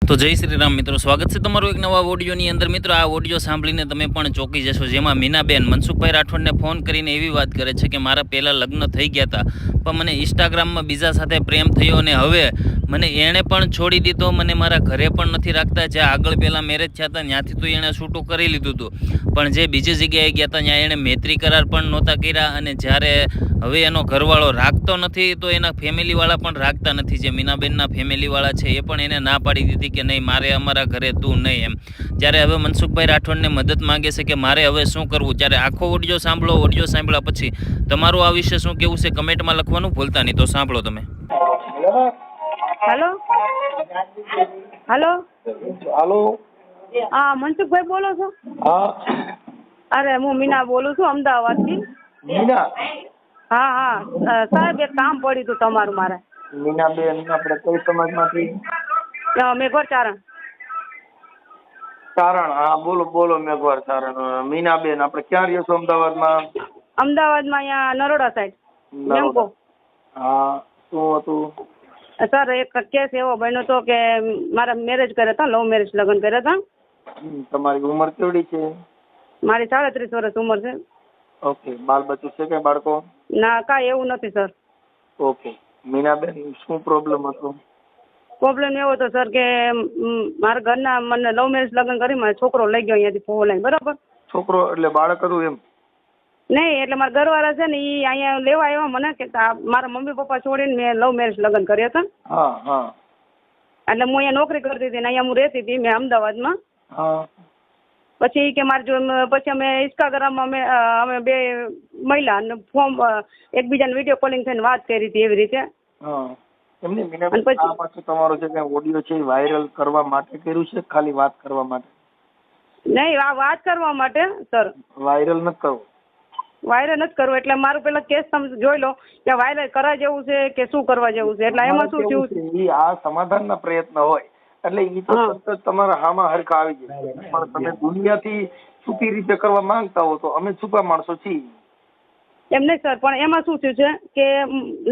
તો જય શ્રી રામ મિત્રો, સ્વાગત છે તમારું એક નવા ઓડિયોની અંદર। મિત્રો, આ ઓડિયો સાંભળીને તમે પણ ચોંકી જશો, જેમાં મીનાબેન મનસુખભાઈ રાઠોડને ફોન કરીને એવી વાત કરે છે કે મારા પહેલાં લગ્ન થઈ ગયા હતા, પણ મને ઇન્સ્ટાગ્રામમાં બીજા સાથે પ્રેમ થયો અને હવે મને એણે પણ છોડી દીધો, મને મારા ઘરે પણ નથી રાખતા। જ્યાં આગળ પહેલાં મેરેજ થયા હતા ત્યાંથી તો એણે છૂટું કરી લીધું હતું, પણ જે બીજી જગ્યાએ ગયા હતા ત્યાં એણે મૈત્રી કરાર પણ નહોતા કર્યા, અને જ્યારે હવે એનો ઘરવાળો રાખતો નથી તો એના ફેમિલીવાળા પણ રાખતા નથી। જે મીનાબેનના ફેમિલીવાળા છે એ પણ એને ના પાડી દીધી કે નહીં, મારે અમારા ઘરે તું નહીં એમ। જ્યારે હવે મનસુખભાઈ રાઠોડને મદદ માંગે છે કે મારે હવે શું કરવું। ત્યારે આખો ઓડિયો સાંભળો, ઓડિયો સાંભળ્યા પછી તમારું આ વિશે શું કહેવું છે કમેન્ટમાં લખવાનું ભૂલતા નહીં। તો સાંભળો તમે। હેલો હેલો હાલો, હા મનસુખભાઈ બોલો છો? હા અરે હું મીના બોલું છું અમદાવાદથી। મીના? હા હા સાહેબ, એક કામ પડ્યું હતું તમારું મારે। મીનાબેન, આપણે કઈ સમાજમાંથી? મેઘોર ચારણ। ચારણ? હા બોલો બોલો, મેઘવાર ચારણ। મીનાબેન, આપણે ક્યાં રહ્યો છો અમદાવાદમાં? અમદાવાદમાં અહીંયા નરોડા સાઈડ, મેમકો। હા, શું હતું? સર, એક કેસ એવો બન્યો હતો કે મારા મેરેજ કર્યા હતા, લવ મેરેજ લગ્ન કર્યા હતા। તમારી ઉંમર કેવડી છે? મારી 37 વર્ષ ઉંમર છે। ઓકે, બાળ બચ્ચું છે કે બાળકો? ના, કાંઈ એવું નથી સર। ઓકે, મીનાબેન શું પ્રોબ્લેમ હતો? પ્રોબ્લેમ એવો હતો સર કે મારા ઘરના મને લવ મેરેજ લગ્ન કરી મારો છોકરો લઈ ગયો અહીંયાથી ફોન લઈને, બરાબર? છોકરો એટલે બાળક હતું એમ? નહીં, એટલે મારા ઘરવાળા છે ને એ અહીંયા લેવા આવ્યા મને કે મારા મમ્મી પપ્પા છોડીને મેં લવ મેરેજ લગ્ન કર્યા હતા। હા હા। એટલે હું અહીંયા નોકરી કરતી હતી ને અહીંયા હું રહેતી હતી મેં અમદાવાદમાં। હા। પછી કે મારે જો પછી અમે ઇન્સ્ટાગ્રામમાં અમે બે મહિલા અને ફોર્મ એકબીજાને વિડીયો કોલિંગ થઈને વાત કરી હતી એવી રીતે। હા, એમને મીનાબેન, આ પાછું તમારો જે કઈ ઓડિયો છે વાયરલ કરવા માટે કર્યું છે ખાલી વાત કરવા માટે? નહીં, આ વાત કરવા માટે સર। વાયરલ નથી કરવું? વાયરલ નથી કરવું એટલે મારું પેલા કેસ તમે જોઈ લો કે વાયરલ કરવા જેવું છે કે શું કરવા જેવું છે, એટલે એમાં શું થયું છે? આ સમાધાનના પ્રયત્ન હોય એટલે ઈ તો તમારા હામાં હરખા આવી જાય, પણ તમે દુનિયાથી છુપી રીતે કરવા માંગતા હો તો અમે છુપા માણસો છીએ। એમ નહીં સર, પણ એમાં શું થયું છે કે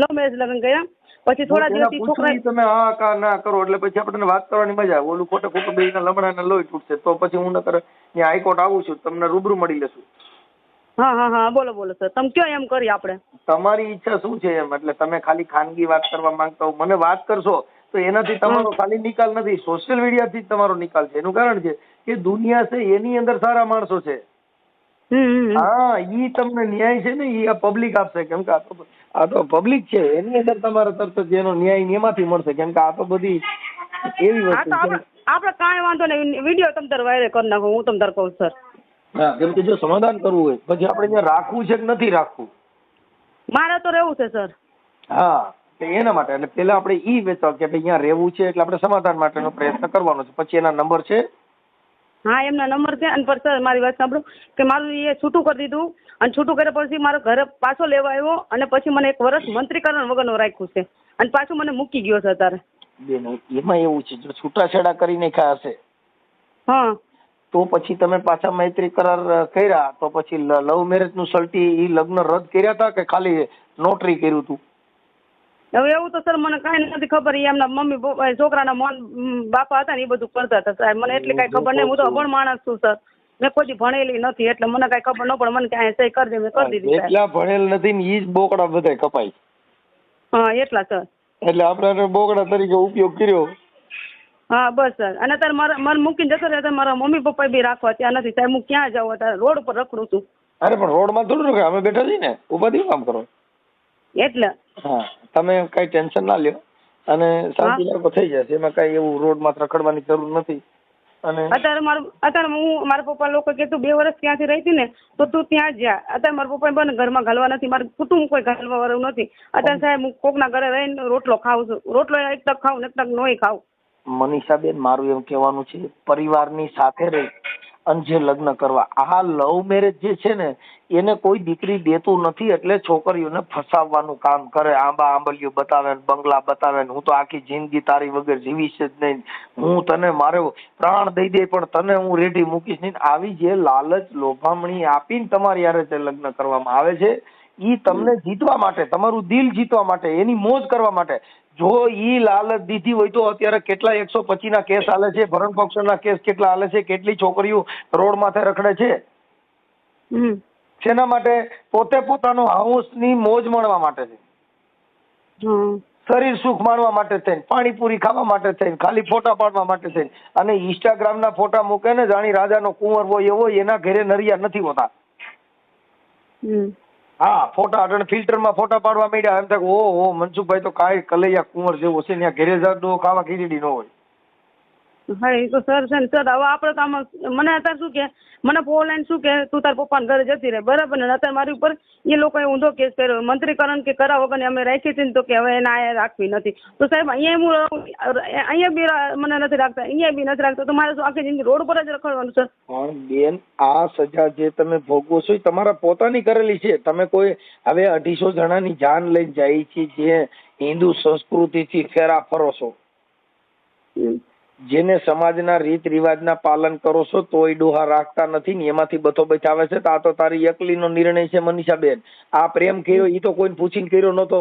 લવ મેરેજ લગ્ન કર્યા પછી થોડા દિવસથી છોકરા તમે હા કા ના કરો એટલે પછી આપણને વાત કરવાની મજા આવે। ઓલું ખોટે ખોટું બેયના લમડાને લોહી તૂટશે તો પછી હું નકર ત્યાં હાઈકોર્ટ આવું છું, તમને રૂબરૂ મળી લેશું। હા હા હા, બોલો બોલો સર, તમે કયો એમ કરી આપણે? તમારી ઈચ્છા શું છે એમ? એટલે તમે ખાલી ખાનગી વાત કરવા માંગતા હો, મને વાત કરશો તો એનાથી તમારો ખાલી નિકાલ નથી, સોશિયલ મીડિયાથી જ તમારો નિકાલ છે। એનું કારણ છે કે દુનિયા છે એની અંદર સારા માણસો છે। હા, ઈ તમને ન્યાય છે ને ઈ આ પબ્લિક આપશે, કેમ કે આ તો પબ્લિક છે, એની અંદર તમારે તરત જ એનો ન્યાય એમાંથી મળશે, કેમ કે આ તો બધી એવી વસ્તુ છે। આપણે કાંઈ વાંધો નહીં, વિડીયો તમ તાર વાયરલ કરી નાખો, હું તમ તાર કહું સર। હા, કેમ કે જો સમાધાન કરવું હોય પછી આપણે ત્યાં રાખવું છે કે નથી રાખવું? મારે તો રહેવું છે સર। હા, તો એના માટે એટલે પેલા આપણે ઈ વેચાવ કે ભાઈ અહીંયા રહેવું છે એટલે આપણે સમાધાન માટેનો પ્રયત્ન કરવાનો છે। પછી એના નંબર છે? હા, એમના નંબર છે। અને પર સર મારી વાત સાંભળો કે મારું એ છૂટું કરી દીધું અને છૂટું કર્યા પછી મારો ઘરે પાછો લેવા આવ્યો અને પછી મને 1 વર્ષ મંત્રીકરણ વગરનું રાખ્યું છે અને પાછું મને મૂકી ગયો છે અત્યારે। બેન, એમાં એવું છે જો છૂટાછેડા કરી નાખ્યા હશે હા, તો પછી તમે પાછા મૈત્રી કરાર કર્યા તો પછી લવ મેરેજ નું સલટી ઈ લગ્ન રદ કર્યા હતા કે ખાલી નોટરી કર્યું હતું? હવે એવું તો સર મને કાંઈ નથી ખબર। એમના મમ્મી પપ્પા છોકરાના મોન બાપા હતા ને એ બધું કરતા હતા સાહેબ, મને એટલી કાંઈ ખબર નહીં। હું તો અભણ માણસ છું સર, મેં કોઈ ભણેલી નથી એટલે મને કાંઈ ખબર ન પડે। મને કાંઈ સહી કરી દે, મેં કરી દીધી। એટલા ભણેલ નથી ને ઈ જ બોકડા બધા કપાય। હા, એટલા સર, એટલે આપણે બોકડા તરીકે ઉપયોગ કર્યો। હા બસ સર। અને અત્યારે મને મૂકીને જતો રહે, મારા મમ્મી પપ્પા બી રાખવા ત્યાં નથી સાહેબ, હું ક્યાં જાઉં? અત્યારે રોડ ઉપર રખડું છું। અરે પણ રોડમાં થોડું રખાય, અમે બેઠા છીએ ને, ઉપાધિ કામ કરો એટલે હા, તમે કઈ ટેન્શન ના લ્યો અને શાંતિ રાખો, થઈ જશે। એમાં કઈ એવું રોડમાં રખડવાની જરૂર નથી। અને અત્યારે હું મારા પપ્પા લોકો કે તું 2 વર્ષ ત્યાંથી રહી હતી ને તો તું ત્યાં જ જા। અત્યારે મારા પપ્પા બને ઘરમાં ઘાલવા નથી, મારું કુટુંબ કોઈ ઘાલવા વાળું નથી। અત્યારે સાહેબ હું કોકના ઘરે રહીને રોટલો ખાઉં છું, રોટલો એક ટક ખાઉં ને એક ટક નોય ખાઉં। મનીષાબેન, મારું એમ કહેવાનું છે પરિવારની સાથે રહી અને જે લગ્ન કરવા, આ લવ મેરેજ જે છે ને એને કોઈ દીકરી દેતું નથી, એટલે છોકરીઓને ફસાવવાનું કામ કરે, આંબા આંબલીઓ બતાવે, બંગલા બતાવે, હું તો આખી જિંદગી તારી વગર જીવીશ જ નહીં, હું તને મારો પ્રાણ દઈ દે પણ તને હું રેડી મૂકીશ નહીં, આવી જે લાલચ લોભામણી આપીને તમારી હારે જે લગ્ન કરવામાં આવે છે ઈ તમને જીતવા માટે, તમારું દિલ જીતવા માટે, એની મોજ કરવા માટે। જો ઈ લાલચ દીધી હોય તો અત્યારે કેટલા 125 ના કેસ હાલે છે, ભરણ પોષણના કેસ કેટલા હાલે છે, કેટલી છોકરીઓ રોડ માથે રખડે છે. હમ. શેના માટે? પોતે પોતાનો હાઉસની મોજ માણવા માટે છે, હા. શરીર સુખ માણવા માટે થઈને, પાણીપુરી ખાવા માટે થઈને, ખાલી ફોટા પાડવા માટે થઈને. અને ઇન્સ્ટાગ્રામના ફોટા મૂકે ને જાણી રાજાનો કુંવર હોય એવો, એના ઘરે નરિયા નથી હોતા. હમ. હા, ફોટા અટણ ફિલ્ટરમાં ફોટા પાડવા માંડ્યા. એમ થાય ઓહો મનસુખભાઈ તો કાંઈ કલૈયા કુંવર જેવો છે, ત્યાં ઘરે જાતો ખાવા ખીચડી ન હોય. હા, એ તો સર છે ને સર. હવે આપણે તો આમાં મને અત્યારે શું કે, મને ઓનલાઈન શું કે તું તાર પપ્પાને ઘરે જતી રહે, બરાબર ને? અત્યારે મારી ઉપર એ લોકોએ ઊંધો કેસ કર્યો, મંત્રીકરણ કે કરા વગરની અમે રાખી હતી ને, તો કે હવે એને અહીંયા રાખવી નથી. તો સાહેબ અહીંયા અહીંયા બી મને નથી રાખતા, અહીંયા બી નથી રાખતા, તો મારે શું આખી જિંદગી રોડ પર જ રખડવાનું સર? પણ બેન, આ સજા જે તમે ભોગવો છો એ તમારા પોતાની કરેલી છે. તમે કોઈ હવે 250 જણાની જાન લઈને જાય છે, જે હિન્દુ સંસ્કૃતિથી ફેરા ફરો છો, જેને સમાજના રીત રિવાજના પાલન કરો છો, તોય ડોહા રાખતા નથી ને એમાંથી બથોબથ આવે છે. તો આ તો તારી એકલીનો નિર્ણય છે મનીષાબેન. આ પ્રેમ કર્યો એ તો કોઈને પૂછીને કર્યો નતો.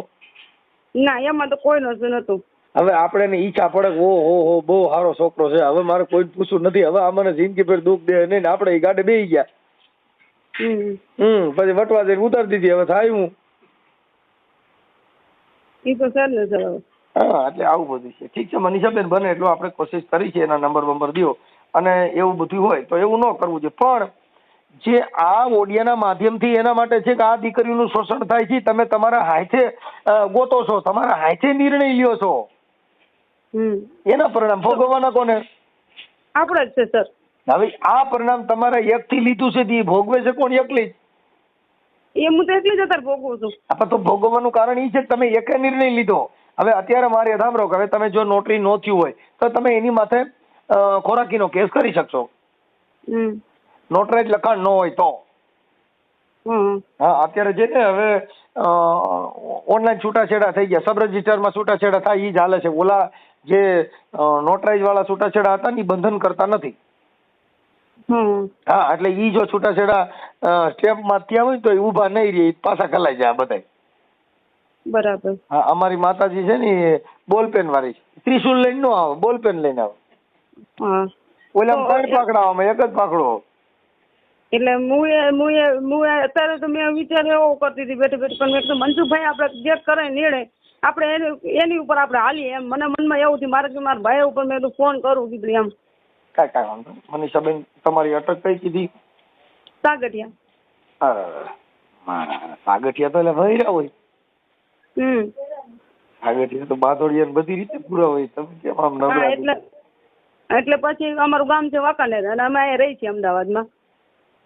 ના, એમાં તો કોઈ નતું. હવે આપણે ને ઈચ્છા પડે હો બહુ સારો છોકરો છે, હવે મારે કોઈ પૂછવું નથી, હવે આ મને જિંદગી પર દુઃખ દે નહીં, આપણે એ ગાડે બેસી ગયા. પછી વટવા જઈને ઉતારી દીધી. હવે થાય હું એ તો સર ને સર. હા, એટલે આવું બધું છે. ઠીક છે મનીષાબેન, બને એટલું આપણે કોશિશ કરી છે, એના નંબર દો, અને એવું બધું હોય તો એવું ન કરવું જોઈએ. પણ જે આ ઓડિયાના માધ્યમથી એના માટે છે કે આ દીકરીનું શોષણ થાય છે, તમે તમારા હાથે ગોતો છો, તમારા હાથે નિર્ણય લ્યો છો, એના પરિણામ ભોગવવાના કોને? આપણે જ છે સર. હવે આ પરિણામ તમારા એકથી લીધું છે, તે ભોગવે છે કોણ? એકલી જ. એ હું તો એટલી જ અત્યારે ભોગવું છું. આપણે તો ભોગવવાનું કારણ એ છે કે તમે એકે નિર્ણય લીધો. હવે અત્યારે મારે સાંભળો કે હવે તમે જો નોટરી ન થયું હોય તો તમે એની માથે ખોરાકીનો કેસ કરી શકશો, નોટરાઇઝ લખાણ ન હોય તો. હા, અત્યારે જે ને હવે ઓનલાઈન છૂટાછેડા થઈ ગયા, સબ રજિસ્ટરમાં છૂટાછેડા થાય એ જ હાલે છે. ઓલા જે નોટરાઇઝ વાળા છૂટાછેડા હતા ને એ બંધન કરતા નથી. હા, એટલે ઈ જો છૂટાછેડા સ્ટેમ્પમાં ત્યાં હોય તો એ ઊભા નહીં રહે, પાછા ખલાઈ જાય બધા. બરાબર. હા, અમારી માતાજી છે ને બોલપેન વાળી છે, ત્રિશુલ લઈને નો આવે, બોલપેન લઈને આવે. ઓલા 3 પાકડાવામાં એક જ પાકડો. એટલે હું અત્યારે તો મેં વિચાર એવો કરતી હતી બેઠી બેઠી, પણ મેં કીધું મનસુખભાઈ આપણે જે કરે નિર્ણય આપણે એની ઉપર આપણે હાલીએ એમ. મને મનમાં એવું થયું મારે કે મારા ભાઈ ઉપર મેં ફોન કરું કીધું એમ. કાંઈ વાંધો નહીં. મનીષાબેન, તમારી અટક કઈ કીધી? સાગઠિયા. સાગઠિયા તો એટલે ભર્યા હોય. સાગઠિયા તો બાંધોડિયા ને બધી રીતે પૂરા હોય. તમે કેમ આમ નબળા? એટલે પછી અમારું ગામ છે વાંકાનેર અને અમે અહીંયા રહી છીએ અમદાવાદમાં.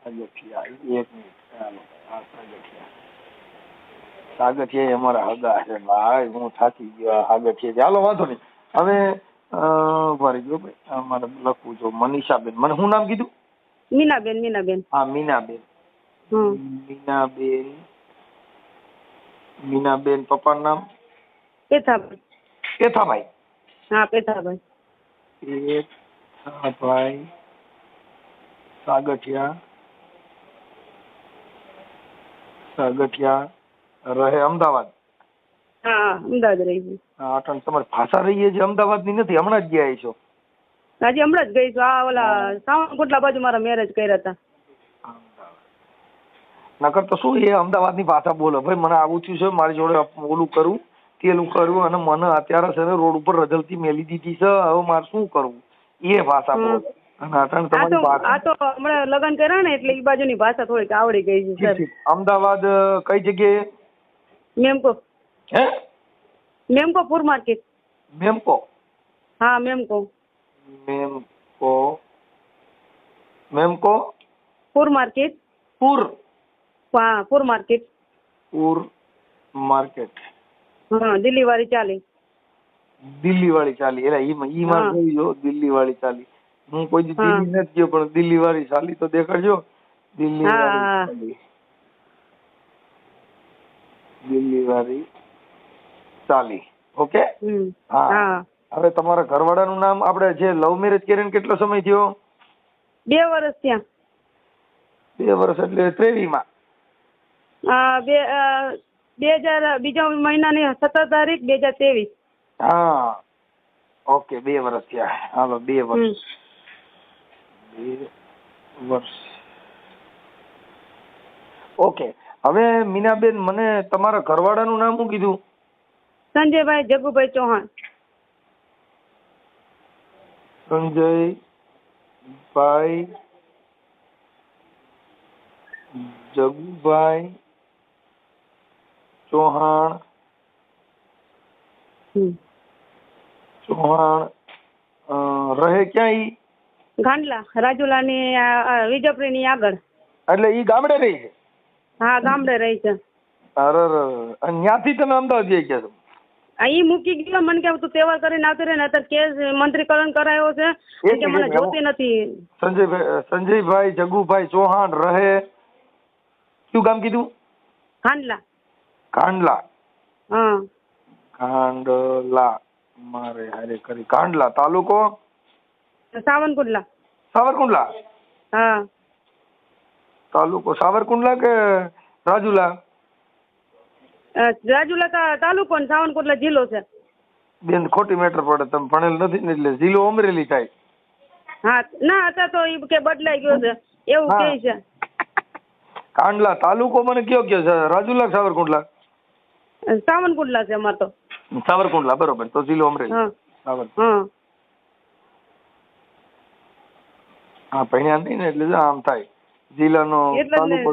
સાગઠિયા, એક મિનિટ. સાગઠિયા અમારા હગા છે ભાઈ, હું થાકી ગયો. સાગઠિયા હાલો, વાંધો નહીં. હવે ભરી ગયો ભાઈ, મારે લખવું જો. મનીષાબેન, મને શું નામ કીધું? મીનાબેન. હા, મીનાબેન. મીનાબેન, પપ્પાનું નામ? પેથાભાઈ. હા, પેથાભાઈ. સાગઠિયા રહે અમદાવાદ. હા, અમદાવાદ રહી છે. હા, તમારી ભાષા રહી છે અમદાવાદની નથી? હમણાં જ ગયા છો? હજી હમણાં જ ગઈ છું. આ ઓલા સાવણકોટલા બાજુ મારા મેરેજ કર્યા હતા. નકર તો શું એ અમદાવાદની ભાષા બોલો ભાઈ. મને આવું થયું છે, મારી જોડે ઓલું કરું તેલું કરવું, અને મને અત્યારે છે ને રોડ ઉપર રજલતી મેલી દીધી છે, હવે મારે શું કરવું એ ભાષા બોલો. આ તો હમણાં લગ્ન કર્યા ને એટલે એ બાજુની ભાષા થોડીક આવડી ગઈ છે. અમદાવાદ કઈ જગ્યાએ? મેમકો. હે? મેમકો પૂર માર્કેટ. મેમકો? હા, મેમકો. પૂર માર્કેટ. હા, પૂર માર્કેટ. હા, દિલ્હી વાળી ચાલી. એટલે ઈ માર જોઈ દિલ્હી વાળી ચાલી. હું કોઈ દિલ્હી નથી ગયો, પણ દિલ્હી વાળી ચાલી તો દેખાડજો. દિલ્હી વાળી ચાલી. ઓકે. હા, હવે તમારા ઘરવાળાનું નામ? આપણે જે લવ મેરેજ કરીને કેટલો સમય થયો? 2 વર્ષ થયા. 2 વર્ષ એટલે 23 માં? 2000 બીજા મહિનાની 17 તારીખ 2023. હા ઓકે 2 વર્ષ થયા. હાલો 2 વર્ષ. 2 વર્ષ ઓકે. હવે મીનાબેન મને તમારા ઘરવાળાનું નામ શું કીધું? સંજયભાઈ જગુભાઈ ચૌહાણ. સંજયભાઈ જગુભાઈ ચૌહાણ. ચૌહાણ રહે ક્યાં ઈ? ગાંડલા રાજુલાની વિજયપુરીની આગળ. એટલે ઈ ગામડે રહી છે? હા ગામડે રહી છે. અરે અને ત્યાંથી તમે અમદાવાદ જઈ ગયા છો? ઈ મૂકી ગયો મને કે તું તહેવાર કરીને આવતી રહે ને અત્યારે કેસ મંત્રીકરણ કરાયો છે કે મને જોતી નથી. સંજયભાઈ જગુભાઈ ચૌહાણ રહે શું ગામ કીધું? ગાંડલા. કાંડલા. હા કાંડલા મારે હારે કરી. કાંડલા તાલુકો સાવરકુંડલા. સાવરકુંડલા. હા તાલુકો સાવરકુંડલા કે રાજુલા? રાજુલા તાલુકો ને સાવરકુંડલા જિલ્લો છે. બેન ખોટી મેટર પડે, તમે ભણેલ નથી ને એટલે જિલ્લો અમરેલી થાય. હા ના અત્યારે તો ઈ કે બદલાઈ ગયો છે એવું હા. કહે છે. કાંડલા તાલુકો મને કયો છે? રાજુલા સાવરકુંડલા? સાવરકુંડલા છે અમાર તો. સાવરકુંડલા બરોબર. તો જિલ્લો અમરેલી. હા સાવરકુંડલા. હા હા ભણ્યા નહીં ને એટલે આમ થાય. જિલ્લાનો એટલે જ ને. તાલુકો,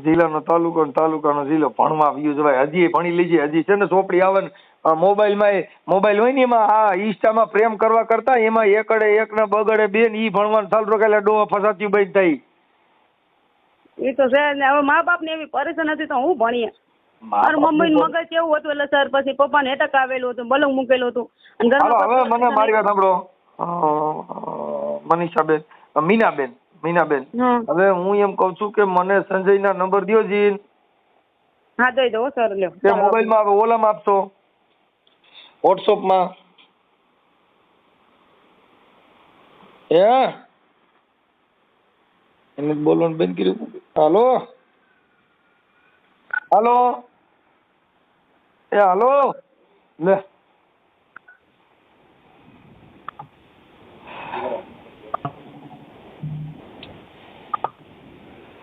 જિલ્લાનો તાલુકો ને તાલુકાનો જિલ્લો ભણવા વ્યુ જવાય. હજી ભણી લીજે. હજી છે ને ચોપડી આવે ને મોબાઈલમાં, મોબાઈલ હોય ને એમાં આ ઇન્સ્ટામાં પ્રેમ કરવા કરતા એમાં એકડે એક ને બગડે બેન ઈ ભણવાનું ચાલુ રોકેલા ડોહા ફસાતી બંધ થઈ. એ તો છે ને. હવે મા બાપ ને એવી પરેશાન હતી તો હું ભણીએ. મારું મમ્મી નું મગજ કેવું હતું એટલે સર પછી પપ્પા ને એટક આવેલું હતું, બલંગ મૂકેલું હતું. અને ઘરમાં હવે મને મારી વાત સાંભળો મનીષાબેન, મીનાબેન હવે હું એમ કઉ છું કે મને સંજયના નંબર દ્યો જી. હા દઈ દો સર લ્યો. તે મોબાઈલમાં આવે ઓલામાં આપશો વોટ્સઅપમાં? એને બોલવાનું બંધ કર્યું. હાલો હાલો હાલો લે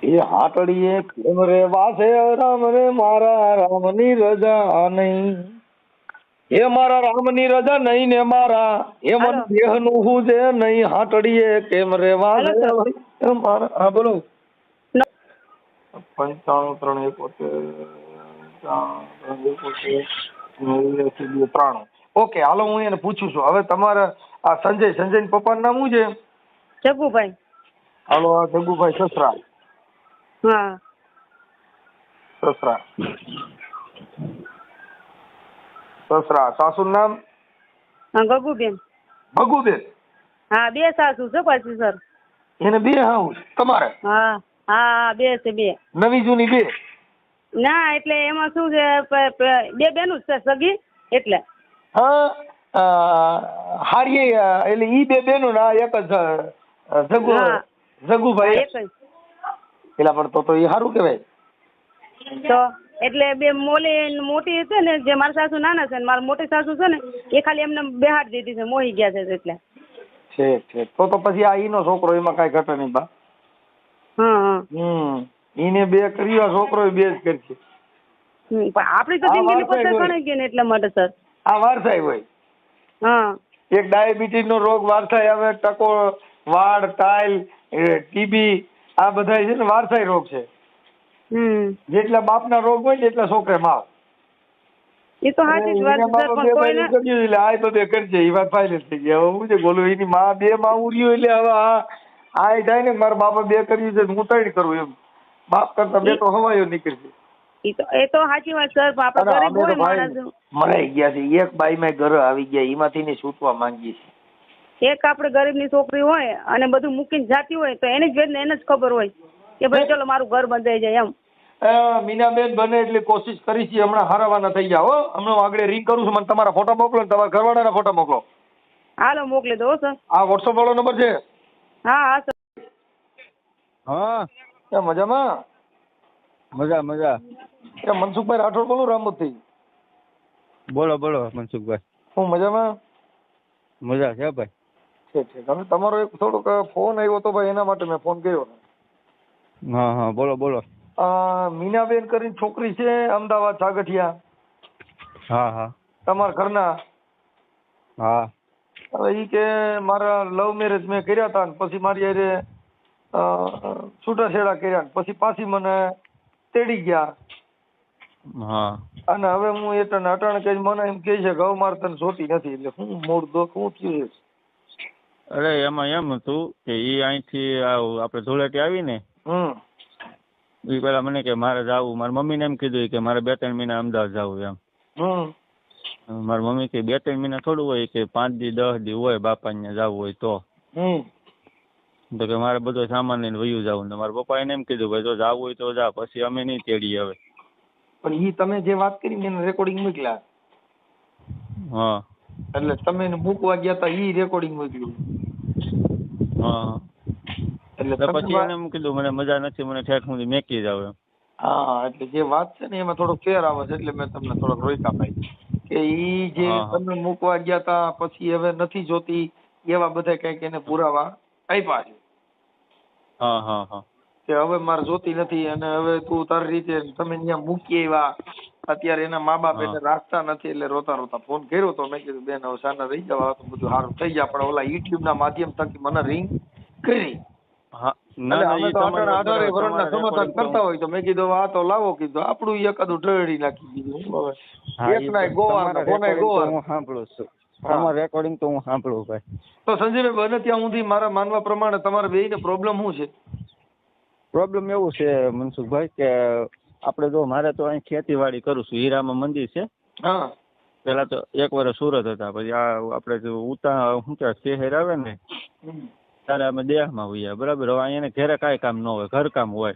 એ હાટડીએ કેમ રે વાસે રામ રે મારા રામની રજા નહીં. એ મારા રામની રજા નહીં ને મારા એ મન દેહનું હું છે નહીં. હાટડીએ કેમ રે વાસે મારા. હા બોલો. 95 ઓકે હાલો હું એને પૂછું છું. હવે તમારા આ સંજય પપ્પાનું નામ શું છે? જગુભાઈ. હાલો આ જગુભાઈ સસરા. હા સસરા. સાસુનું નામ? ગગુબેન. ભગુબેન. હા 2 સાસુ છે પાછી સર. એને 2 હાઉ તમારે? હા હા 2 છે 2. નવી જૂની 2? ના એટલે એમાં શું છે 2 બેનું છે સગી એટલે. હા હારી એટલે ઈ 2 બેનો ના એક જ જગુભાઈ એક જ. પેલા પણ તો એ સારું કહેવાય. તો એટલે 2 મોટી છે ને જે મારા સાસુ નાના છે ને મારા મોટી સાસુ છે ને એ ખાલી એમને બેહાડ દીધી છે, મોહી ગયા છે એટલે. છે તો પછી આ ઈનો છોકરો એમાં કાંઈ ઘટે નહીં બા. હા ઈને 2 કર્યો છોકરો 2 જ કરશે. પણ આપડી તો જિંદગીની પથ્થર ગણાઈ ગઈ ને એટલા માટે સર. આ વારસાઈ હોય. હા એક ડાયાબિટીસ નો રોગ વારસાઈ આવે, ટકો વાળ ટાઈલ ટીબી આ બધા છે ને વારસાઈ રોગ છે. જેટલા બાપના રોગ હોય ને એટલા છોકરામાં આવે. એ તો સાચી જ વાત છે સર. પણ કોઈને એટલે આ તો 2 કરજે એ વાત ફાઇનલ થઈ ગઈ. હવે હું છે બોલું એની માં 2 માં ઉર્યું એટલે હવે આ થાય ને મારા બાપા 2 કર્યું છે હું 3 કરું એમ. બાપ કરતા 2 તો હવાયો નીકળશે. એ તો સાચી વાત સર. આપડે ગરીબ હોય માણસ મરાઈ ગયા છે. એક બાઈ માં ઘર આવી ગયા એમાંથી ને છૂટવા માંગીએ છીએ. એક આપણે ગરીબની છોકરી હોય અને બધું મૂકીને જાતી હોય તો એની જ વેદના એને જ ખબર હોય કે ભાઈ ચલો મારું ઘર બંધાઈ જાય એમ. મીનાબેન બને એટલી કોશિશ કરી છે. હમણાં હારાવાના થઈ ગયા હો. હમણાં આગળ રિંગ કરું છું. મને તમારા ફોટા મોકલો ને તમારા ઘરવાળાના ફોટા મોકલો. હાલો મોકલી દો સર. આ વોટ્સઅપ વાળો નંબર છે? હા હા સર. હા મજામાં? મજા. મનસુખભાઈ રાઠોડ બોલું રામોદથી. બોલો બોલો મનસુખભાઈ. હું મજામાં મજા છે ભાઈ. છે. તમે તમારો એક થોડોક ફોન આવ્યો હતો ભાઈ, એના માટે મેં ફોન કર્યો. હા હા બોલો બોલો. મીનાબેન કરીને છોકરી છે અમદાવાદ સાગઠિયા, હા હા તમારા ઘરના. હા હવે ઈ કે મારા લવ મેરેજ મેં કર્યા હતા ને પછી મારી હારે છૂટાછેડા કર્યા ને પછી પાછી મને તેડી ગયા. હા. અને હવે હું એટલે અટાણે કઈ મને એમ કહે છે ગૌ માર તને જોતી નથી. એટલે હું મૂળ દુઃખ હું થયું છે. અરે એમાં એમ હતું કે ઈ અહીંથી આપણે ધૂળેટી આવી ને એ પેલા મને કે મારે જાવું, મારી મમ્મીને એમ કીધું કે મારે 2-3 મહિના અમદાવાદ જાવું એમ. મારી મમ્મી કે 2-3 મહિના થોડું હોય કે 5 દી 10 દી હોય બાપા ને જવું હોય તો કે મારે બધો સામાન લઈને વયું જવું. ને મારા પપ્પા એને એમ કીધું ભાઈ જો જાવું હોય તો જા, પછી અમે નહીં તેડીએ હવે. પણ ઈ તમે જે વાત કરી ને એને રેકોર્ડિંગ મોકલ્યા. હા એટલે તમે એને મૂકવા ગયા તા ઈ રેકોર્ડિંગ મોકલ્યું. હા એટલે પછી એને એમ કીધું મને મજા નથી, મને ઠેઠ સુધી મેકી જાવ એમ. હા એટલે જે વાત છે ને એમાં થોડો ફેર આવે છે એટલે મેં તમને થોડોક રોક્યા ભાઈ કે ઈ જે તમે મૂકવા ગયા તા પછી હવે નથી જોતી એવા બધા કઈક એને પુરાવા આપ્યા છે. હા હા હા કે હવે મારે જોતી નથી અને હવે તું તારી રીતે તમે ત્યાં મૂકી આવ્યા. અત્યારે એના મા બાપ એને રાખતા નથી એટલે રોતા રોતા ફોન કર્યો તો મેં કીધું બેન હવે સાના રહી જવા તો બધું સારું થઈ જાય. પણ ઓલા યુટ્યુબ ના માધ્યમ થકી મને રિંગ કરી. હા ના ના અમે ઈ તો તમારી વાત બરાબર. વરણના સમાધાન કરતા હોય તો મેં કીધું આ તો લાવો કીધું આપણું એકાદું ઢળી નાખી દીધું. એક ના ગોવા કોને ગોવા હું સાંભળું છું. તમારું રેકોર્ડિંગ તો હું સાંભળું ભાઈ. તો સંજયભાઈ બને ત્યાં સુધી મારા માનવા પ્રમાણે તમારે બેયને પ્રોબ્લેમ શું છે? પ્રોબ્લેમ એવું છે મનસુખભાઈ કે આપણે જો મારે તો અહીં ખેતીવાડી કરું છું. હીરામાં મંદિર છે. હા પેલા તો 1 વર્ષ સુરત હતા, પછી આ આપણે જો શું કહેવાય શહેર આવે ને ત્યારે અમે દેહમાં હોઈએ બરાબર. હવે અહીંયા ઘરે કાંઈ કામ ન હોય, ઘરકામ હોય.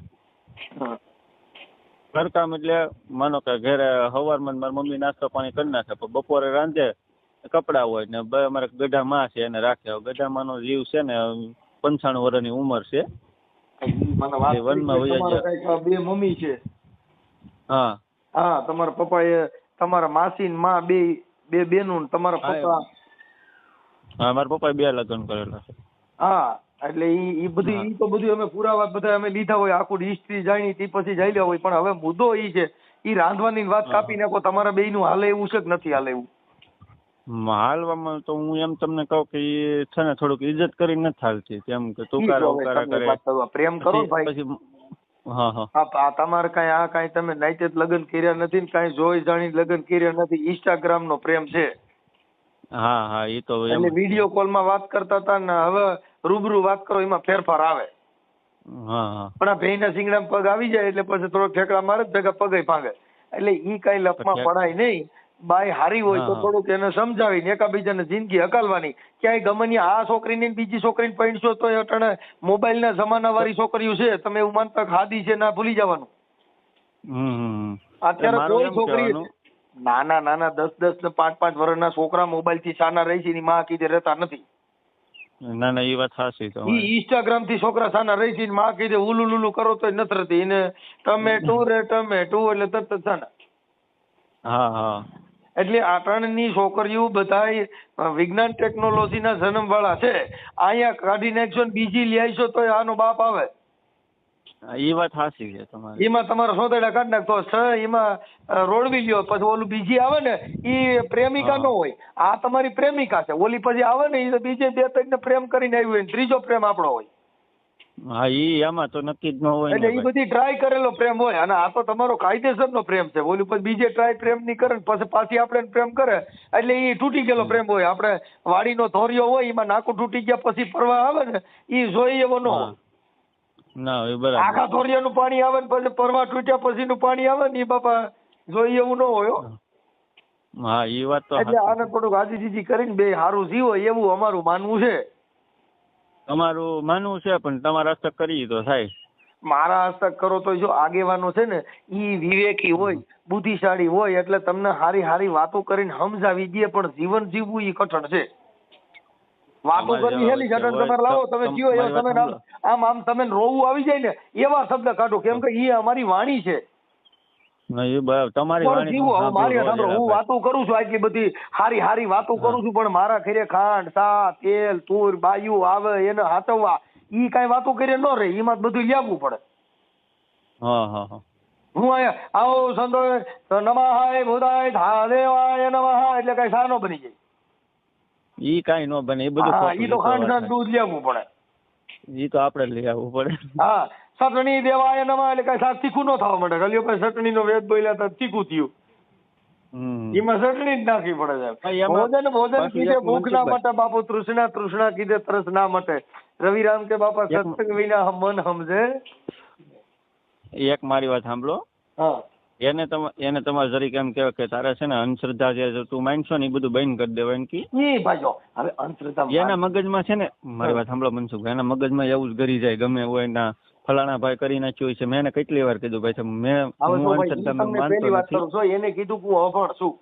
ઘરકામ એટલે માનો કે ઘરે સવારમાં મારી મમ્મી નાસ્તો પાણી કરી નાખે, પણ બપોરે રાંધે, કપડાં હોય ને અમારે ગઢા માં છે એને રાખે. ગઢા માનો જીવ છે ને 95 વર્ષની ઉંમર છે. વનમાં વયા ગયા. બે મમ્મી છે. હા હા તમારા પપ્પા એ તમારા માસી ને માં બે બેનું તમારા પપ્પા. હા મારા પપ્પાએ 2 લગ્ન કરેલા છે. હા એટલે ઈ બધું ઈ તો બધું અમે પુરાવા બધા અમે લીધા હોય, આખું હિસ્ટ્રી જાણી તે પછી જઈ લેવા હોય. પણ હવે મુદ્દો ઈ છે ઈ રાંધવાની વાત કાપી નાખો. તમારા બેયનું હાલે એવું છે કે નથી હાલે એવું? હાલવામાં તો હું એમ તમને કહું કે એ છે ને થોડુંક ઇજ્જત કરીને નથી હાલતી. તેમ કે તુકારા ઉકારા કરે, પ્રેમ કરો ભાઈ. પછી હા હા આ તમારે કાંઈ તમે નાઈતે લગ્ન કર્યા નથી ને કાંઈ જોઈ જાણી લગ્ન કર્યા નથી. ઇન્સ્ટાગ્રામ નો પ્રેમ છે. હા હા એ તો એમ એટલે વિડીયો કોલ માં વાત કરતા હતા ને હવે રૂબરૂ વાત કરો એમાં ફેરફાર આવે. હા હા પણ આ ભેંના શિંગડામાં પગ આવી જાય એટલે પછી થોડો ઠેકડા મારે ભેગા પગે ભાંગે. એટલે ઈ કઈ લપમાં પડાય નહીં. બાઈ હારી હોય તો થોડુંક એને સમજાવીને એકાબીજાને જિંદગી હકાલવાની. ક્યાંય ગમે આ છોકરીને બીજી છોકરીને પૈણશો તો અટાણે મોબાઈલ ના જમાના વાળી છોકરીઓ છે. તમે એવું માનતા હાદી છે ના ભૂલી જવાનું. અત્યારે કોઈ છોકરી નાના 10 ને 5 વર્ષના છોકરા મોબાઈલ થી સાના રહી છે એની માં કીધે રહેતા નથી. ના ના એ વાત સાચી. તો ઈ ઇન્સ્ટાગ્રામ થી છોકરા સાના રહી છે માં કીધે ઉલુ લુલુ કરો તો નથી રહેતી. એને ટમેટું એટલે તરત સાના. હા હા એટલે આટણની છોકરીઓ બધા વિજ્ઞાન ટેકનોલોજી ના જન્મ વાળા છે. અહીંયા કાઢી નાખશો ને બીજી લઈ આવશો તો આનો બાપ આવે. એ વાત સાચી છે તમારી. એમાં તમારા સોદેડા કાઢી નાખતો એમાં રોડવી લ્યો પછી ઓલું બીજી આવે ને ઈ પ્રેમિકા નો હોય. આ તમારી પ્રેમિકા છે. ઓલી પછી આવે ને એ બીજે 2-3 ને પ્રેમ કરીને આવ્યું હોય, ત્રીજો પ્રેમ આપણો હોય. હા ઈ આમાં તો નક્કી જ ન હોય. એટલે એ બધી ટ્રાય કરેલો પ્રેમ હોય અને આ તો તમારો કાયદેસર નો પ્રેમ છે. ઓલી પછી બીજે ટ્રાય પ્રેમ ની કરે પછી પાછી આપણે પ્રેમ કરે એટલે એ તૂટી ગયેલો પ્રેમ હોય. આપણે વાડીનો ધોરિયો હોય એમાં નાકું તૂટી ગયા પછી પરવા આવે ને એ જોઈ એવો ન હોય. ના એ બરાબર. આખા ધોરિયાનું પાણી આવે ને પછી પરવા તૂટ્યા પછી નું પાણી આવે ને એ બાપા જોઈ એવું ન હોય. હા એ વાત તો એટલે આને થોડુંક આજીજીજી કરીને બે હારું જીવો એવું અમારું માનવું છે. તમારું માનવું છે પણ તમારા હસ્તક કરી તો થાય. મારા હસ્તક કરો તો જો આગેવાનો છે ને ઈ વિવેકી હોય, બુદ્ધિશાળી હોય એટલે તમને હારી વાતો કરીને સમજાવી દે. પણ જીવન જીવવું ઈ કઠણ છે. વાતો કરવી હેલી જટણ તમારે લાવો તમે જીવો એવો તમે આમ તમે રોવું આવી જાય ને એવા શબ્દ કાઢો. કેમ કે ઈ અમારી વાણી છે. નહીં એ તમારી પણ વાણી જીવો, હવે મારી સાંભળો સાંભળો, હું રોજ વાતો કરું છું આટલી બધી હારી વાતો કરું છું, પણ મારા ઘરે ખાંડ સા તેલ તુર બાયું આવે એને હાચવવા, ઈ કાંઈ વાતો કરીએ ન રહે, એમાં જ બધું લેવું પડે. હા હા હા હું અહીંયા આવો સંતો નમઃ ભૂતાય ધાદેવાય નમઃ એટલે કઈ સાનો બની જાય. ઈ કાંઈ ન બને એ બધું હા, ખોટું, ઈ તો ખાંડ સાંજ દૂધ લેવું પડે. ઈ તો આપણે લઈ આવવું પડે. હા, ચટણી દેવાય નમઃ એટલે કઈ શાક તીખું ન થવા માંડે. ગલ્યો કઈ ચટણી નો વેદ બોલ્યા તો તીખું થયું. એમાં ચટણી જ નાખવી પડે છે. ભોજન કીધે ભૂખ ના માટે બાપુ, તૃષ્ણા કીધે તરસ ના માટે. રવિરામ કે બાપા સત્સંગ વિના મન સમજે. એક મારી વાત સાંભળો. હા, એને તમારે જરીક એમ કહેવાય કે તારે છે ને અંધશ્રદ્ધા જે તું માનશો ને એ બધું બંધ કરી દેવાય એમ કે. એ ભાઈઓ હવે અંધશ્રદ્ધા એના મગજમાં છે ને, મારી વાત સાંભળો મનસુખ, એના મગજમાં એવું જ ગરી જાય ગમે હોય ના ફલાણા ભાઈ કરી નાખ્યું છે. મેં એને કેટલી વાર કીધું ભાઈ મેં અંધશ્રદ્ધામાં માનતો નથી. એને કીધું હું અભણ છું.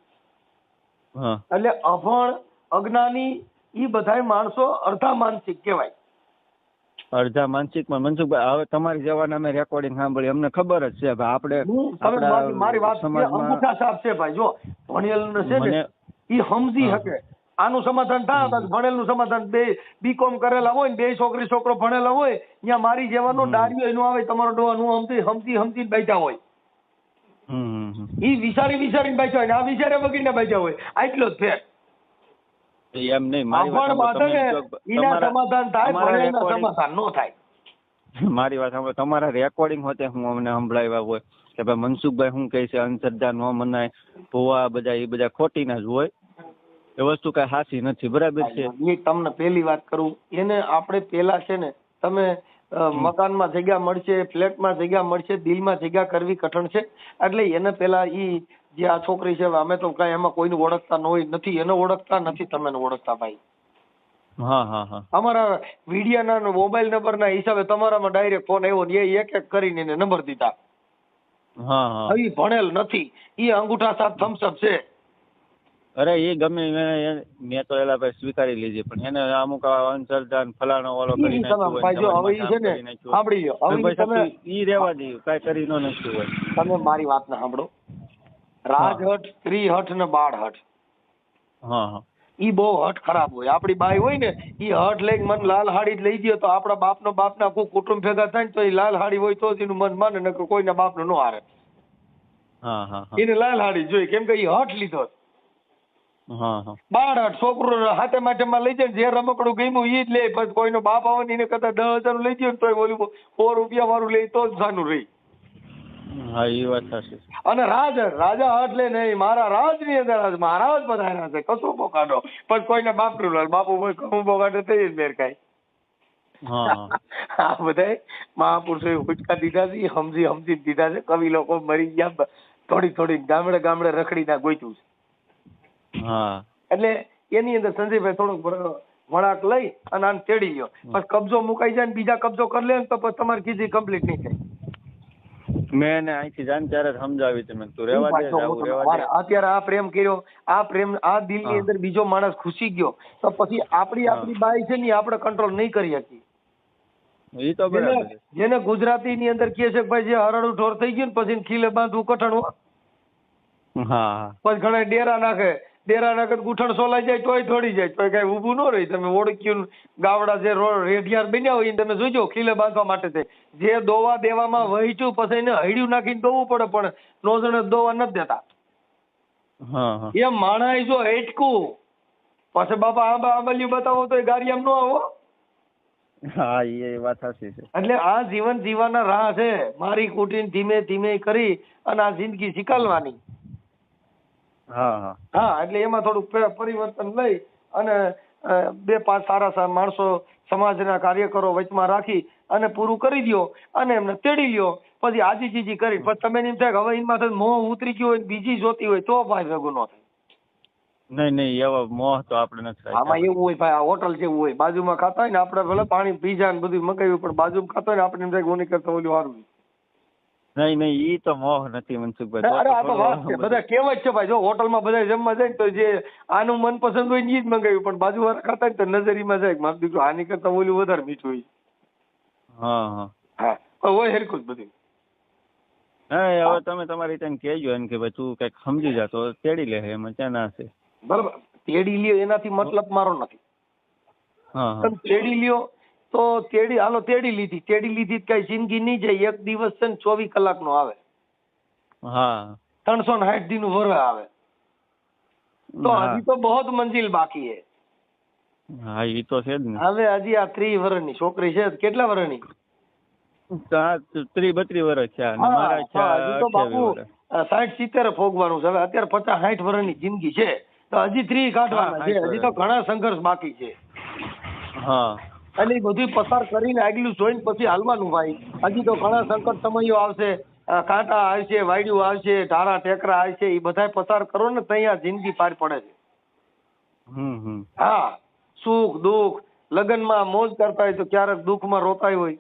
હા, એટલે અભણ અજ્ઞાની ઈ બધાય માણસો અડધા માનસિક કહેવાય. અડધા માનસિક માં મનસુખભાઈ હવે તમારી જવાના અમે રેકોર્ડિંગ સાંભળી, અમને ખબર જ છે ભાઈ આપણે મારી વાત અંગૂઠા સાફ છે ભાઈ. જો ભણેલ છે ને ઈ સમજી શકે આનું સમાધાન થાય. ભણેલ નું સમાધાન બે બીકોમ કરેલા હોય ને બે છોકરી છોકરો ભણેલા હોય, ત્યાં મારી જેવાનો ડાળીઓ એનો આવે, તમારો ડોવાનું સમજી બેઠા હોય. ઈ વિચારીને બેઠા હોય ને આ વિચારે વગીને બેઠા હોય. આટલો જ ફેર. એમ નહીં, મારી વાત સાંભળો, તમારા રેકોર્ડિંગ હોતે હું અમને સંભળાવ્યા હોય કે ભાઈ મનસુખભાઈ શું કહે છે અંધશ્રદ્ધા ન મનાય, ભુવા બધા એ બધા ખોટી ના જ હોય, એ વસ્તુ કઈ સાચી નથી. બરાબર છે. એ તમને પેલી વાત કરું, એને આપણે પેલા છે ને તમે મકાનમાં જગ્યા મળશે, ફ્લેટમાં જગ્યા મળશે, દિલમાં જગ્યા કરવી કઠણ છે. એટલે એને પેલા ઈ જે આ છોકરી છે, અમે તો કઈ એમાં કોઈને ઓળખતા નથી, એને ઓળખતા નથી, તમે ઓળખતા ભાઈ. હા હા હા, અમારા વિડિયાના મોબાઈલ નંબર ના હિસાબે તમારામાં ડાયરેક્ટ ફોન આવ્યો ને એ એક એક કરીને એને નંબર દીધા. હા હા, ઈ ભણેલ નથી, ઈ અંગૂઠા સાથ થમ્સઅપ છે. અરે એ ગમે મેં તો એલા ભાઈ સ્વીકારી લીધી, પણ એને અમુક અંધશ્રદ્ધા ફલાણો વાળો કરી નાખ્યું ઈ રેવા દે, કઈ કરી નો નથી હોય. તમે મારી વાત ના સાંભળો. રાજહટ, સ્ત્રી હઠ ને બાળ હઠ, હા હા, ઈ બહુ હઠ ખરાબ હોય. આપડી બાઈ હોય ને ઈ હઠ લઈને મન લાલ હાડી જ લઈ ગયો તો આપડા બાપનો બાપના કોઈ કુટુંબ ભેગા થાય ને તો એ લાલ હાડી હોય તો જ એનું મન માને, ને કોઈના બાપનો નો હારે. હા હા, એને લાલ હાડી જોઈએ કેમ કે ઈ હઠ લીધો. હા હા, બાળ હઠ છોકરો હાથે માટેમાં લઈ જાય, જે રમકડું ગમ્યું ઈ જ લે. પછી કોઈનો બાપ આવે ને એને કરતા 10,000 લઈ ગયો ને તો ઓલું 100 રૂપિયા વાળું લે તો જ સાનું રહી. હા એ વાત સાચી. અને રાજા હટ લે નહીં, મારા રાજ ની અંદર મહારાજ બધા છે, કશું બોકાડો. પછી કોઈને બાપનું લાલ બાપુ કશું બોકાડે તો જ મેર ખાય. આ બધા મહાપુરુષો હુચકા દીધા છે, સમજી દીધા છે. કવિ લોકો મરી ગયા, થોડી ગામડે રખડી ના ગોઈતું છે. હા, એટલે એની અંદર સંજયભાઈ થોડોક વળાક લઈ અને આને તેડી ગયો. પછી કબજો મુકાઈ જાય ને બીજા કબજો કરી લે ને તો પછી તમારી કીધી કમ્પ્લીટ નહીં થાય. મેં એને અહીંથી જાણ ત્યારે સમજાવી હતી, મેં તું રેવા દે, અત્યારે આ પ્રેમ કર્યો, આ પ્રેમ આ દિલ ની અંદર બીજો માણસ ખુશી ગયો તો પછી આપણી બાઈ છે ને આપણે કંટ્રોલ નહીં કરી શકીએ. એ તો બરાબર. જેને ગુજરાતી ની અંદર કહે છે કે ભાઈ જે હરડું ઢોર થઈ ગયું ને પછી ખીલે બાંધવું કઠણ. હા, પછી ઘણા ડેરા નાખે ગુઠણ સોલાઈ જાય તોય થોડી જાય તોય કઈ ઊભું ન રહી. તમે ઓળખ્યું ગાવડા જે રેઢિયાર બન્યા હોય તમે જોઈજો ખીલે બાંધવા માટે જે દોવા દેવામાં વહીચું પછી એને હૈડ્યું નાખીને દોવું પડે, પણ નો જણે દોવા નથી દેતા. એમ માણાય જો હેટકું પછી બાપા આંબલિયું બતાવો તો ગારિયામ ન આવો. હા એ વાત સાચી છે. એટલે આ જીવન જીવવાના રાહ છે, મારી કુટીને ધીમે ધીમે કરી અને આ જિંદગી શીખવવાની. હા, એટલે એમાં થોડુંક પરિવર્તન લઈ અને 2-5 સારા માણસો સમાજના કાર્યકરો વચમાં રાખી અને પૂરું કરી દો અને એમને તેડી લ્યો. પછી આજી ચીજી કરી પછી તમે એમ થાય હવે એમાં મોહ ઉતરી ગયો હોય બીજી જોતી હોય તો ભાઈ ભેગું ન થાય. નહીં એવા મોહ તો આપણે નથી. આમાં એવું હોય ભાઈ, આ હોટલ જેવું હોય, બાજુમાં ખાતા હોય ને આપણે ભલે પાણી પીઝા ને બધું મગાવ્યું પણ બાજુમાં ખાતા હોય ને આપણે એમ થાય ઓની કરતા ઓલું સારું. નહીં ઈ તો મોહ નથી મનસુખભાઈ. અરે આ તો વાત છે, બધા કહેવત છે ભાઈ. જો હોટલમાં બધા જમવા જાય તો જે આનું મનપસંદ હોય ને ઈ જ મંગાવ્યું, પણ બાજુ વાળા ખાતા ને તો નજરીમાં જાય મારું દીકરું આની કરતા ઓલું વધારે મીઠું હોય. હા હોય હરખું જ બધું. હા હવે તમે તમારી રીતે એને કહેજો એને કે ભાઈ તું કઈક સમજી જા તો તેડી લે એમાં ક્યાં ના છે. બરાબર, તેડી લ્યો એનાથી મતલબ મારો નથી. હા હા તમે તેડી લ્યો તો હાલો તેડી લીધી કઈ જિંદગી નહીં જાય. એક દિવસ છે ને 24 કલાકનો આવે, હા 360 દી નું વરહ આવે. તો હા. હજી તો બહુ મંજિલ બાકી છે. હા એ તો છે જ ને. હવે હજી આ 30 વર્ષની છોકરી છે, કેટલા વર્ષની? 30-32 વર્ષ છે અને હા, મારા છે હા, હજી તો 28 બાપુ વર્ષ. 60-70 ભોગવાનું છે. હવે અત્યારે 50-60 વર્ષની જિંદગી છે તો હજી 30 કાઢવાના હા, છે. 60 હજી તો ઘણા સંઘર્ષ બાકી છે. હા અને એ બધું પસાર કરીને આગલું જોઈને પછી હાલવાનું ભાઈ. હજી તો ઘણા સંકટ સમયો આવશે, કાંટા આવશે, વાયડું આવશે, ઢારા ટેકરા આવશે. એ બધા પસાર કરો ને ત્યાં જિંદગી પાર પડે છે. હમ. હા, સુખ દુઃખ, લગ્નમાં મોજ કરતા હોય તો ક્યારેક દુઃખમાં રોતાય હોય.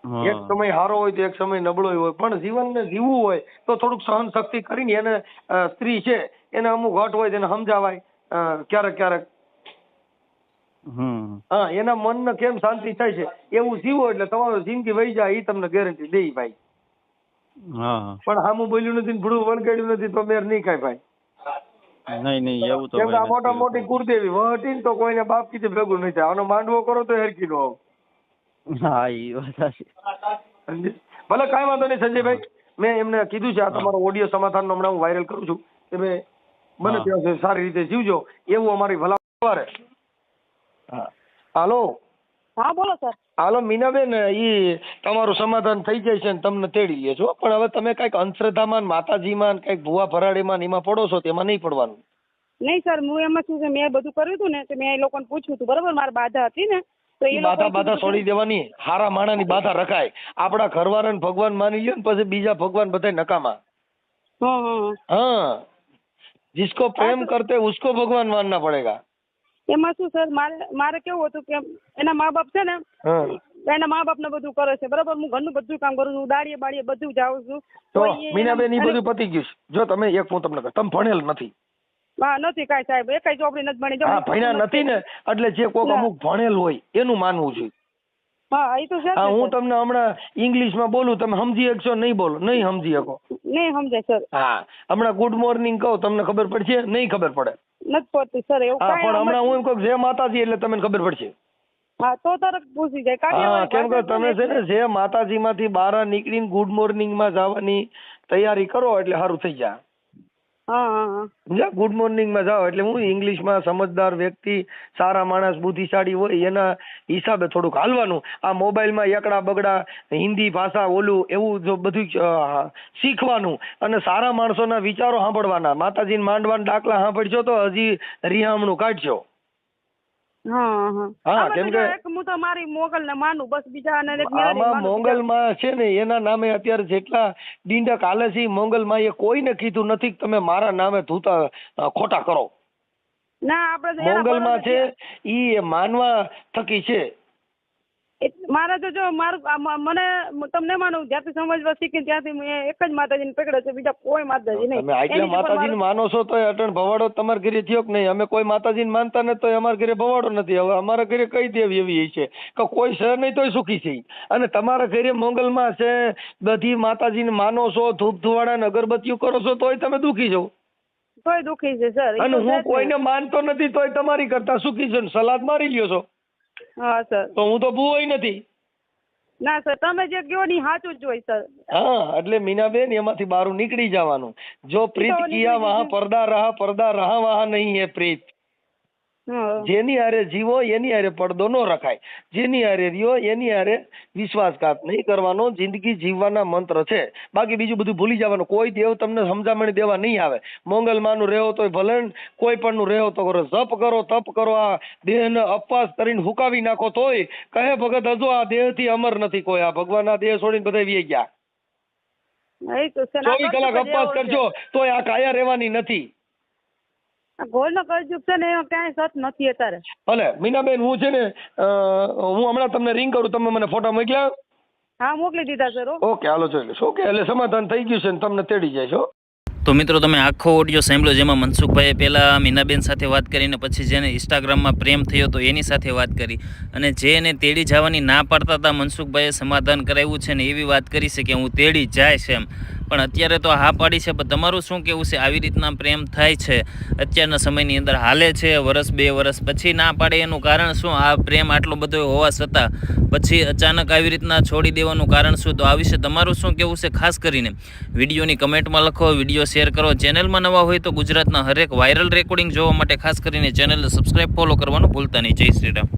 હા. એક સમય સારો હોય તો એક સમય નબળો હોય. પણ જીવનને જીવવું હોય તો થોડુંક સહન શક્તિ કરીને એને સ્ત્રી છે એને અમુક હટ હોય તેને સમજાવાય ક્યારેક. હા, એના મનને કેમ શાંતિ થાય છે એવું જીવો એટલે તમારો જિંદગી વહી જાય એ તમને ગેરંટી દઈ ભાઈ. હા પણ હામું બોલ્યું નથી ને ભૂડું વળગાડ્યું નથી તો મેર નહીં કાંઈ ભાઈ. નહીં એવું તો કેમ કે આ ભાઈ મોટા નથી મોટી કુળદેવી વહટી ને તો કોઈને બાપ કીધે ભેગું નહીં થાય. આનો માંડવો કરો તો હેરકી નો આવ. હા એ વાત સાચી. ભલે કાંઈ વાંધો નહીં સંજયભાઈ, મેં એમને કીધું છે આ તમારો ઓડિયો સમાધાનનો હમણાં હું વાયરલ કરું છું. તમે બને ત્યાં સુધી સારી રીતે જીવજો એવું અમારી ભલા રહે. હા, હાલો. હા બોલો સર. હાલો મીનાબેન, ઈ તમારું સમાધાન થઈ જાય છે ને તમને તેડી લે છો. પણ હવે તમે કઈક અંધશ્રદ્ધામાં, માતાજીમાં, કઈક ભુવા ભરાડીમાં એમાં પડો છો તેમાં નહીં પડવાનું. નહીં સર, હું એમાં શું છે, મેં બધું કર્યું હતું ને તો મેં એ લોકોને પૂછ્યું હતું, બરાબર, મારી બાધા હતી ને તો એ બાધા છોડી દેવાની. હારા માણાની બાધા રખાય. આપડા ઘરવાળાને ભગવાન માની લ્યો ને પછી બીજા ભગવાન બધા નકામા. हाँ, जिसको प्रेम करते उसको भगवान मानना पड़ेगा. એમાં શું સર, મારે કેવું હતું કે એના મા બાપ છે ને, એના મા બાપ ને બધું કરે છે, બરાબર. હું ઘરનું બધું કામ કરું છું, દાડીએ બાડીએ બધું જાઉં છું. તો મીનાબેન એ બધું પતી ગયું. જો તમે એક હું તમને કહું, તમે ભણેલ નથી. હા, નથી કાંઈ સાહેબ, એક ચોપડી નથી ભણી. હા, ભણ્યા નથી ને એટલે જે કોક અમુક ભણેલ હોય એનું માનવું જોઈએ. હા, એ તો છે. હા, હું તમને હમણાં ઇંગ્લિશમાં બોલું, તમે સમજી શકશો? નહીં બોલો, નહીં સમજી શકો. નહીં સમજાય સર. હા, હમણાં ગુડ મોર્નિંગ કહું તમને ખબર પડશે? નહીં ખબર પડે. નથી પડતી સર એવું. હા, પણ હમણાં હું એમ કહું જય માતાજી એટલે તમને ખબર પડશે. હા, તો તરત પૂછી જાય. હા, કેમ કે તમે છે ને જે માતાજીમાંથી બહાર નીકળીને ગુડ મોર્નિંગમાં જવાની તૈયારી કરો એટલે સારું થઈ જાય. ગુડ મોર્નિંગમાં જાઓ એટલે હું ઇંગ્લિશમાં સમજદાર વ્યક્તિ, સારા માણસ, બુદ્ધિશાળી હોય એના હિસાબે થોડુંક હાલવાનું. આ મોબાઈલમાં એકડા બગડા હિન્દી ભાષા ઓલું એવું જો બધું શીખવાનું અને સારા માણસોના વિચારો સાંભળવાના. માતાજીને માંડવાના દાખલા સાંભળશો તો હજી રિહામણું કાઢશો. હા, કેમ કે હું તો મારી મોગલ ને માનું બસ, બીજા આમાં મોંગલમાં છે ને એના નામે અત્યારે જેટલા ડીંડક હાલે છે મોંગલમાં એ કોઈને કીધું નથી કે તમે મારા નામે ધૂતા ખોટા કરો. ના, આપણે મોંગલમાં છે ઈ માનવા થકી છે. મારા તો જો મારું મને તમને માનું જ્યાંથી સમજવા શીખી ત્યાંથી મેં એક જ માતાજીને પકડ્યો છે, બીજા કોઈ માતાજી નહીં. તમે આટલા માતાજીને માનો છો તો અટણ ભવાડો તમારા ઘરે થયો કે નહીં? અમે કોઈ માતાજીને માનતા નથી તો અમારા ઘરે ભવાડો નથી. હવે અમારા ઘરે કઈ દેવી એવી છે કે કોઈ છે નહીં તોય સુખી છે. અને તમારા ઘરે મોંગલમાં છે, બધી માતાજીને માનો છો, ધૂપ ધુવાડા ને અગરબત્તીઓ કરો છો તોય તમે દુખી છો. તોય દુખી છે સર. અને હું કોઈને માનતો નથી તોય તમારી કરતા સુખી છો. સલાદ મારી લ્યો છો. હા સર. તો હું તો ભૂવોય નથી. ના સર, તમે જે કહો ની સાચું જ હોય સર. હા, એટલે મીનાબેન એમાંથી બહાર નીકળી જવાનું. જો પ્રીત કિયા વહાં પડદા રહા વહાં નહીં હે પ્રીત. જેની હારે જીવો એની હારે પડદો ન રખાય. જેની હારે રહ્યો એની હારે વિશ્વાસઘાત નહીં કરવાનો. જિંદગી જીવવાના મંત્ર છે. બાકી બીજું બધું ભૂલી જવાનું. કોઈ દેવ તમને સમજામણી દેવા નહીં આવે. મોંગલમાનું રહેવો તોય ભલે, કોઈ પણ નું રહેવો તો કરો. જપ કરો, તપ કરો, આ દેહને અપવાસ કરીને હુકાવી નાખો તોય કહે ભગત હજુ આ દેહ થી અમર નથી કોઈ. આ ભગવાન આ દેહ છોડીને બધા વી ગયા. 24 કલાક અપવાસ કરજો તોય આ કાયા રહેવાની નથી. ગોળનો કળજુગ છે ને એમાં ક્યાંય સત નથી અત્યારે. ભલે મીનાબેન, હું છે ને હું હમણાં તમને રિંગ કરું, તમે મને ફોટા મોકલ્યા? હા, મોકલી દીધા સર. ઓકે, હાલો જોઈ લેશો. ઓકે, એટલે સમાધાન થઈ ગયું છે ને તમને તેડી જાય છો. તો મિત્રો તમે આખો ઓડિયો સાંભળ્યો, જેમાં મનસુખભાઈએ પહેલાં મીનાબેન સાથે વાત કરીને પછી જેને ઇન્સ્ટાગ્રામમાં પ્રેમ થયો તો એની સાથે વાત કરી, અને જે એને તેડી જવાની ના પાડતા હતા મનસુખભાઈએ સમાધાન કરાવ્યું છે ને એવી વાત કરી છે કે હું તેડી જાય છે એમ, પણ અત્યારે તો હા પાડી છે. પણ તમારું શું કહેવું છે? આવી રીતના પ્રેમ થાય છે અત્યારના સમયની અંદર હાલે છે, વર્ષ 2 વર્ષ પછી ના પાડે એનું કારણ શું? આ પ્રેમ આટલો બધો હોવા છતાં પછી અચાનક આવી રીતના છોડી દેવાનું કારણ શું? તો આ વિશે તમારું શું કહેવું છે? ખાસ કરીને વિડીયોની કમેન્ટમાં લખો, વિડીયો શેર કરો. ચેનલમાં નવા હોય તો ગુજરાતના હરેક વાયરલ રેકોર્ડિંગ જોવા માટે ખાસ કરીને ચેનલને સબસ્ક્રાઈબ ફોલો કરવાનું ભૂલતા નહીં. જય શ્રી રામ.